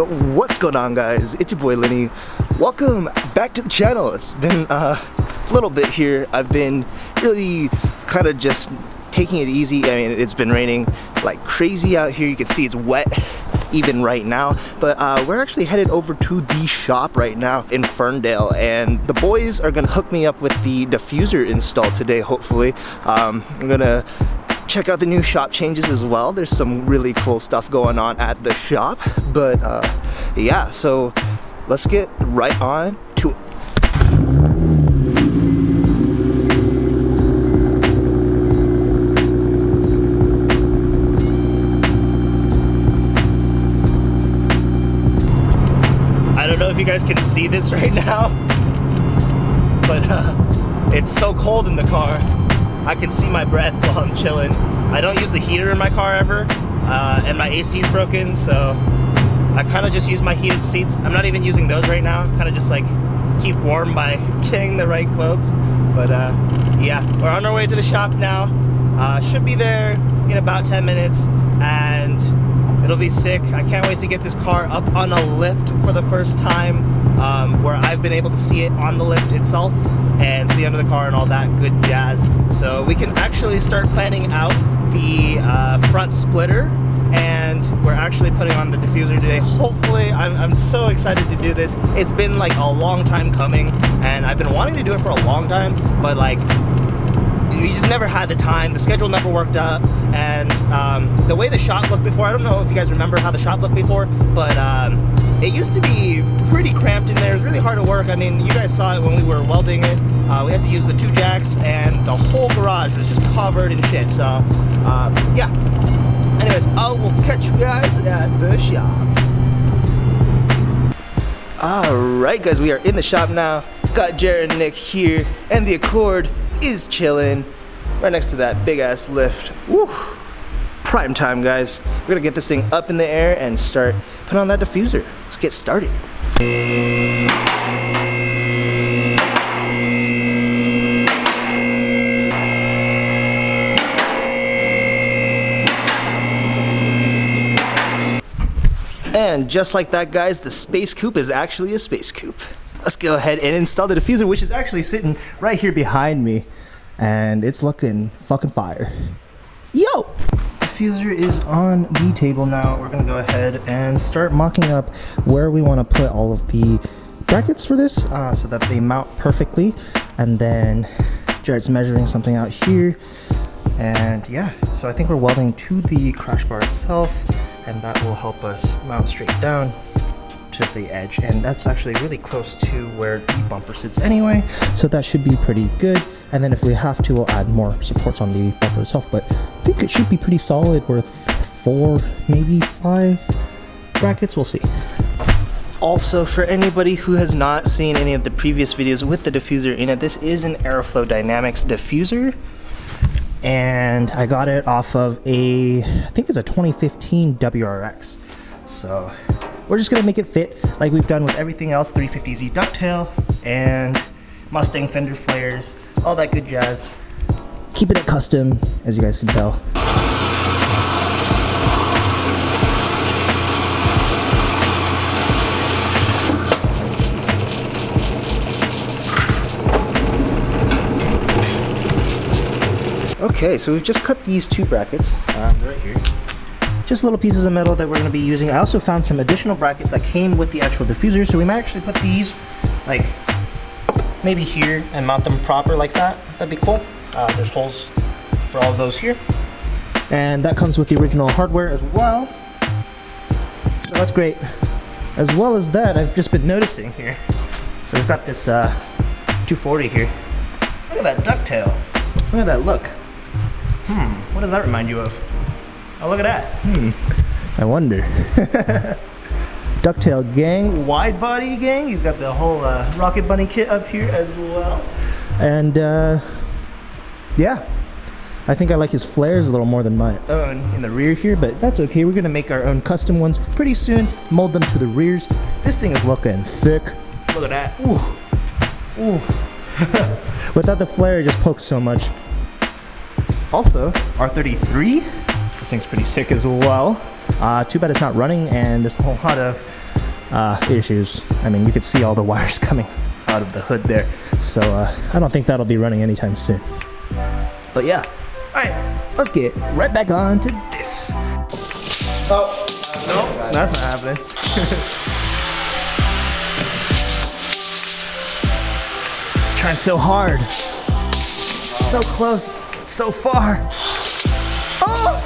what's going on, guys? It's your boy Lenny. Welcome back to the channel. It's been a little bit here. I've been really kind of just taking it easy. I mean, it's been raining like crazy out here. You can see it's wet even right now, but we're actually headed over to the shop right now in Ferndale, and the boys are gonna hook me up with the diffuser install today, hopefully. I'm gonna check out the new shop changes as well. There's some really cool stuff going on at the shop, but yeah, so let's get right on to it. I don't know if you guys can see this right now, but it's so cold in the car. I can see my breath while I'm chilling. I don't use the heater in my car ever, and my AC is broken, so I kind of just use my heated seats. I'm not even using those right now. Kind of just like keep warm by getting the right clothes. But yeah, we're on our way to the shop now. Should be there in about 10 minutes, and it'll be sick. I can't wait to get this car up on a lift for the first time, where I've been able to see it on the lift itself and see under the car and all that good jazz. So we can actually start planning out the front splitter, and we're actually putting on the diffuser today. Hopefully, I'm so excited to do this. It's been like a long time coming, and I've been wanting to do it for a long time, but like we just never had the time. The schedule never worked out, and the way the shop looked before, I don't know if you guys remember how the shop looked before, but it used to be pretty cramped in there. It was really hard to work. I mean, you guys saw it when we were welding it. We had to use the 2 jacks, and the whole garage was just covered in shit. So yeah, anyways, I will catch you guys at the shop. Alright guys, we are in the shop now. Got Jarrett and Nick here, and the Accord is chilling right next to that big ass lift. Woo! Prime time, guys. We're gonna get this thing up in the air and start putting on that diffuser. Let's get started. And just like that, guys, the Space Coupe is actually a Space Coupe. Let's go ahead and install the diffuser, which is actually sitting right here behind me, and it's looking fucking fire. Yo! Diffuser is on the table now. We're gonna go ahead and start mocking up where we want to put all of the brackets for this, so that they mount perfectly. And then Jarrett's measuring something out here, and yeah, so I think we're welding to the crash bar itself, and that will help us mount straight down to the edge, and that's actually really close to where the bumper sits anyway, so that should be pretty good. And then if we have to, we'll add more supports on the bumper itself, but I think it should be pretty solid with 4, maybe 5 brackets. We'll see. Also, for anybody who has not seen any of the previous videos with the diffuser in it, this is an Aeroflow Dynamics diffuser, and I got it off of I think it's a 2015 WRX. So we're just gonna make it fit like we've done with everything else, 350Z ducktail and Mustang fender flares, all that good jazz. Keeping it custom, as you guys can tell. Okay, so we've just cut these 2 brackets right here. Just little pieces of metal that we're going to be using. I also found some additional brackets that came with the actual diffuser, so we might actually put these like maybe here and mount them proper like that. That'd be cool. There's holes for all of those here, and that comes with the original hardware as well, so that's great. As well as that, I've just been noticing here, so we've got this 240 here. Look at that ducktail. Look at that look. What does that remind you of? Oh, look at that. I wonder. Ducktail gang, wide body gang. He's got the whole Rocket Bunny kit up here as well. And yeah, I think I like his flares a little more than my own in the rear here, but that's okay. We're gonna make our own custom ones pretty soon, mold them to the rears. This thing is looking thick. Look at that. Ooh. Ooh. Without the flare, it just pokes so much. Also, R33. This thing's pretty sick as well. Too bad it's not running, and there's a whole lot of issues. I mean, you could see all the wires coming out of the hood there. So I don't think that'll be running anytime soon. But yeah, all right, let's get right back on to this. Oh, no, that's not happening. Trying so hard. So close, so far. Oh!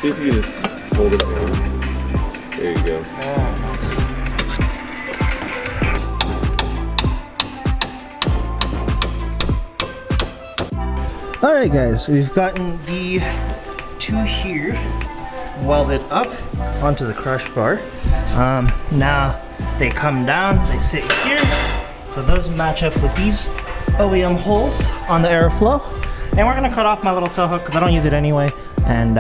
See if you can just hold it up. There you go. Alright guys, we've gotten the two here welded up onto the crush bar. Now they come down, they sit here. So those match up with these OEM holes on the Aeroflow. And we're gonna cut off my little tow hook because I don't use it anyway. And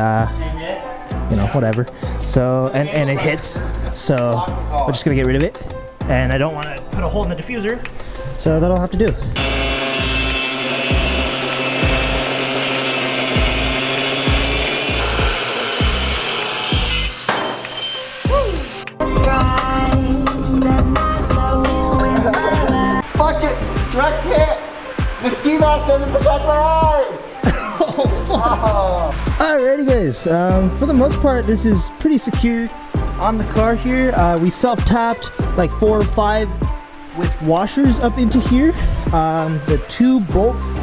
you know, whatever. So, and it hits. So we're just gonna get rid of it. And I don't wanna put a hole in the diffuser. So that'll have to do. Fuck it! Direct hit! The ski mask doesn't protect my eye! Oh, fuck. Alrighty guys, for the most part this is pretty secure on the car here. We self-tapped like 4 or 5 with washers up into here. The 2 bolts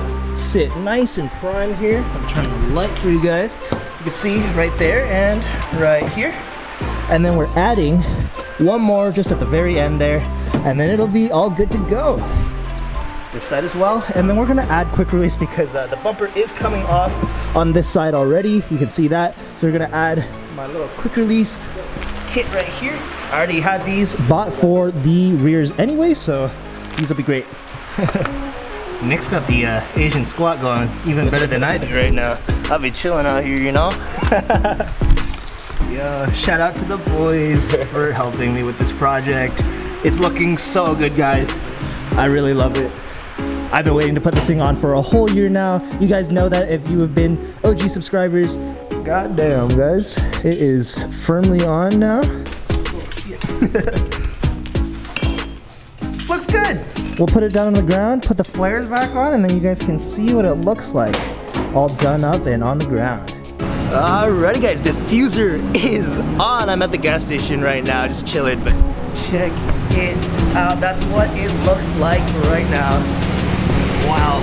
sit nice and prime here. I'm turning the light for you guys. You can see right there and right here. And then we're adding 1 more just at the very end there, and then it'll be all good to go. This side as well, and then we're gonna add quick release because the bumper is coming off on this side already. You can see that. So we're gonna add my little quick release kit right here. I already had these bought for the rears anyway, so these will be great. Nick's got the Asian squat going even better than I do right now. I'll be chilling out here, you know. Yeah, shout out to the boys for helping me with this project. It's looking so good, guys. I really love it. I've been waiting to put this thing on for a whole year now. You guys know that if you have been OG subscribers. Goddamn, guys. It is firmly on now. Looks good. We'll put it down on the ground, put the flares back on, and then you guys can see what it looks like. All done up and on the ground. Alrighty guys, diffuser is on. I'm at the gas station right now, just chilling, but check it out. That's what it looks like right now. Wow.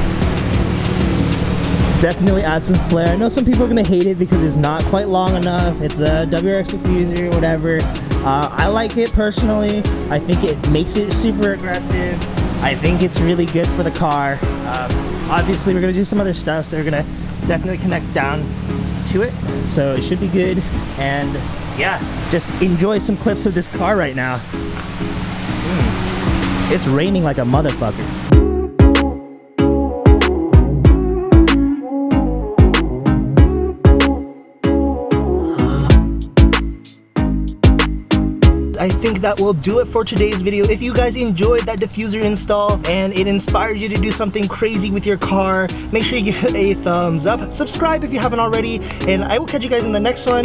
Definitely add some flair. I know some people are gonna hate it because it's not quite long enough. It's a WRX diffuser, whatever. I like it personally. I think it makes it super aggressive. I think it's really good for the car. Obviously, we're gonna do some other stuff, so we're gonna definitely connect down to it. So it should be good. And yeah, just enjoy some clips of this car right now. It's raining like a motherfucker. I think that will do it for today's video. If you guys enjoyed that diffuser install and it inspired you to do something crazy with your car, make sure you give it a thumbs up. Subscribe if you haven't already, and I will catch you guys in the next one.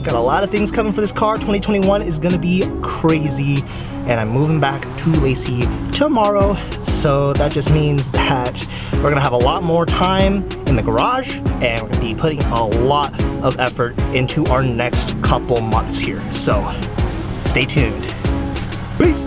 Got a lot of things coming for this car. 2021 is gonna be crazy, and I'm moving back to Lacey tomorrow. So that just means that we're gonna have a lot more time in the garage, and we're gonna be putting a lot of effort into our next couple months here. So stay tuned. Peace.